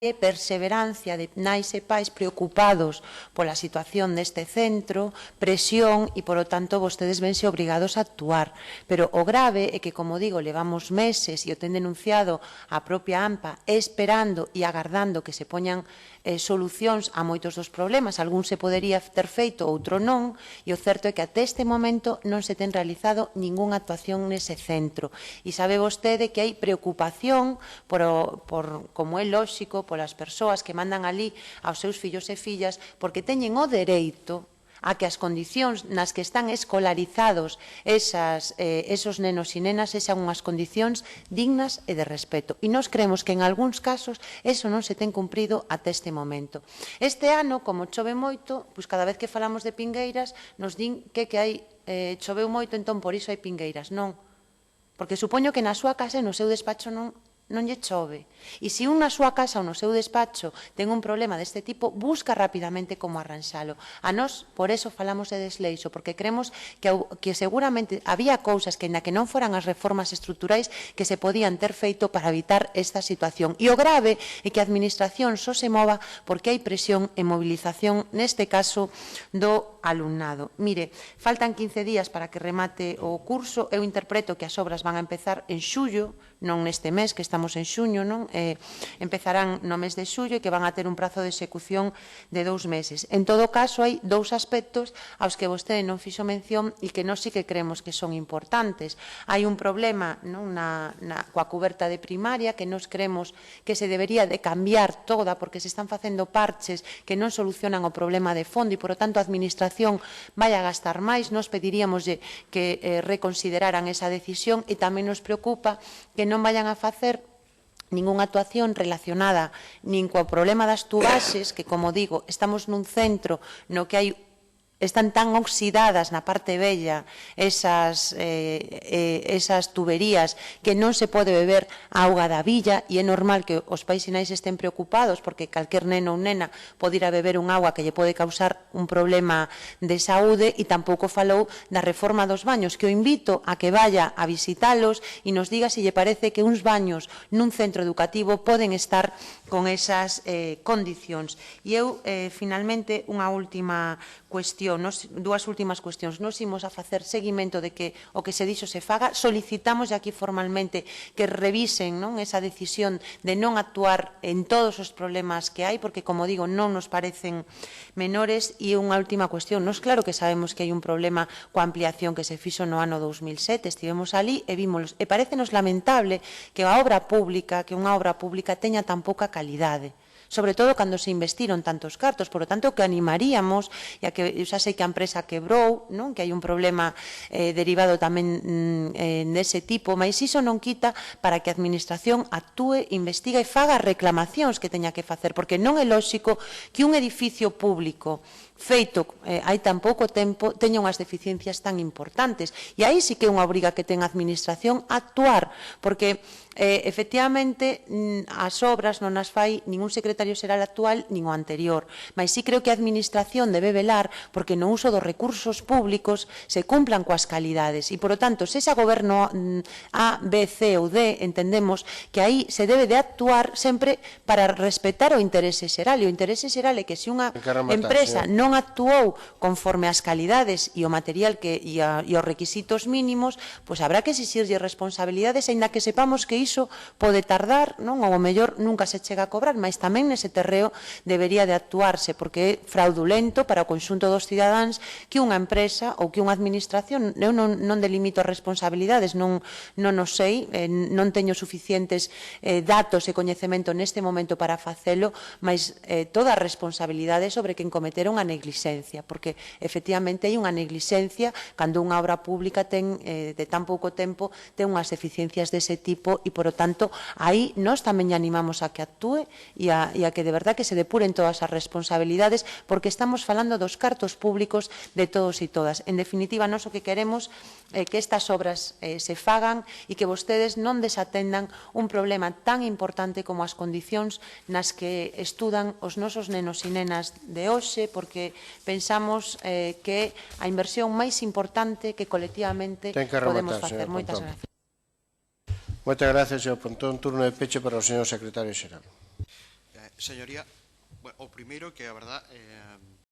perseverancia de nais e pais preocupados pola situación deste centro, presión e, polo tanto, vostedes vense obrigados a actuar. Pero o grave é que, como digo, levamos meses e o ten denunciado a propia AMPA esperando e agardando que se poñan solucións a moitos dos problemas. Algún se podería ter feito, outro non, e o certo é que até este momento non se ten realizado ningunha actuación nese centro. E sabe vostede que hai preocupación como é lóxico, polas persoas que mandan ali aos seus fillos e fillas, porque teñen o dereito a que as condicións nas que están escolarizados esos nenos e nenas sexan unhas condicións dignas e de respeto. E nós creemos que en algúns casos eso non se ten cumprido até este momento. Este ano, como chove moito, pois cada vez que falamos de pingueiras nos din que hai choveu moito, entón por iso hai pingueiras. Non, porque supoño que na súa casa e no seu despacho non lle chove. E se un na súa casa ou no seu despacho ten un problema deste tipo, busca rapidamente como arranxalo. A nós, por eso, falamos de desleixo, porque creemos que seguramente había cousas que, na que non foran as reformas estruturais, que se podían ter feito para evitar esta situación. E o grave é que a Administración só se mova porque hai presión e movilización, neste caso, do alumnado. Mire, faltan 15 días para que remate o curso. Eu interpreto que as obras van a empezar en xullo, non neste mes, que estamos en xuño, non? Empezarán no mes de xullo e que van a ter un prazo de execución de 2 meses. En todo caso, hai 2 aspectos aos que vostede non fixo mención e que nós sí que creemos que son importantes. Hai un problema coa cuberta de primaria que nós creemos que se debería de cambiar toda porque se están facendo parches que non solucionan o problema de fondo e, por tanto, a Administración vai a gastar máis. Nós pediríamos que reconsideraran esa decisión e tamén nos preocupa que non vayan a facer ningunha actuación relacionada nin co problema das tubaxes, que, como digo, estamos nun centro no que están tan oxidadas na parte bella esas tuberías que non se pode beber a auga da villa, e é normal que os pais e nais estén preocupados porque calquer neno ou nena pode ir a beber un auga que lle pode causar un problema de saúde. E tampouco falou da reforma dos baños, que o invito a que vaya a visitalos e nos diga se lle parece que uns baños nun centro educativo poden estar con esas condicións. E eu, finalmente, unha última cuestión, dúas últimas cuestións. Nos imos a facer seguimento de que o que se dixo se faga. Solicitamos aquí formalmente que revisen esa decisión de non actuar en todos os problemas que hai, porque, como digo, non nos parecen menores. E unha última cuestión. Nos claro que sabemos que hai un problema coa ampliación que se fixo no ano 2007. Estivemos ali e vimos, e parécenos lamentable que unha obra pública teña tan pouca calidade, sobre todo cando se investiron tantos cartos. Por lo tanto, que animaríamos, e que xa sei que a empresa quebrou, que hai un problema derivado tamén dese tipo, mas iso non quita para que a Administración actúe, investiga e faga reclamacións que teña que facer, porque non é lóxico que un edificio público feito hai tan pouco tempo teña unhas deficiencias tan importantes. E aí sí que é unha obriga que ten a Administración a actuar, porque efectivamente as obras non as fai ningún secretario xeral actual nin o anterior, mas sí creo que a Administración debe velar porque no uso dos recursos públicos se cumplan coas calidades e, por lo tanto, se xa goberno A, B, C ou D, entendemos que aí se debe de actuar sempre para respetar o interese xeral, e o interese xeral é que se unha empresa non actuou conforme as calidades e o material e os requisitos mínimos, pois habrá que exixirlle responsabilidades, aínda que sepamos que iso pode tardar, ou ao mellor nunca se chega a cobrar, mas tamén nese terreo debería de actuarse, porque é fraudulento para o conxunto dos cidadáns que unha empresa ou que unha administración, eu non delimito as responsabilidades, non o sei, non teño suficientes datos e coñecemento neste momento para facelo, mas toda a responsabilidade sobre quen cometera unha negligencia, porque efectivamente hai unha negligencia cando unha obra pública ten de tan pouco tempo ten unhas deficiencias dese tipo. E, por lo tanto, aí nós tamén animamos a que actúe e a que de verdad que se depuren todas as responsabilidades, porque estamos falando dos cartos públicos de todos e todas. En definitiva, nós o que queremos é que estas obras se fagan e que vostedes non desatendan un problema tan importante como as condicións nas que estudan os nosos nenos e nenas de hoxe, porque pensamos que a inversión máis importante que colectivamente podemos facer. Moitas gracias. Moitas gracias, señor Pontón. Turno de peche para o señor secretario xeral. Señoría, bueno, o primeiro que a verdad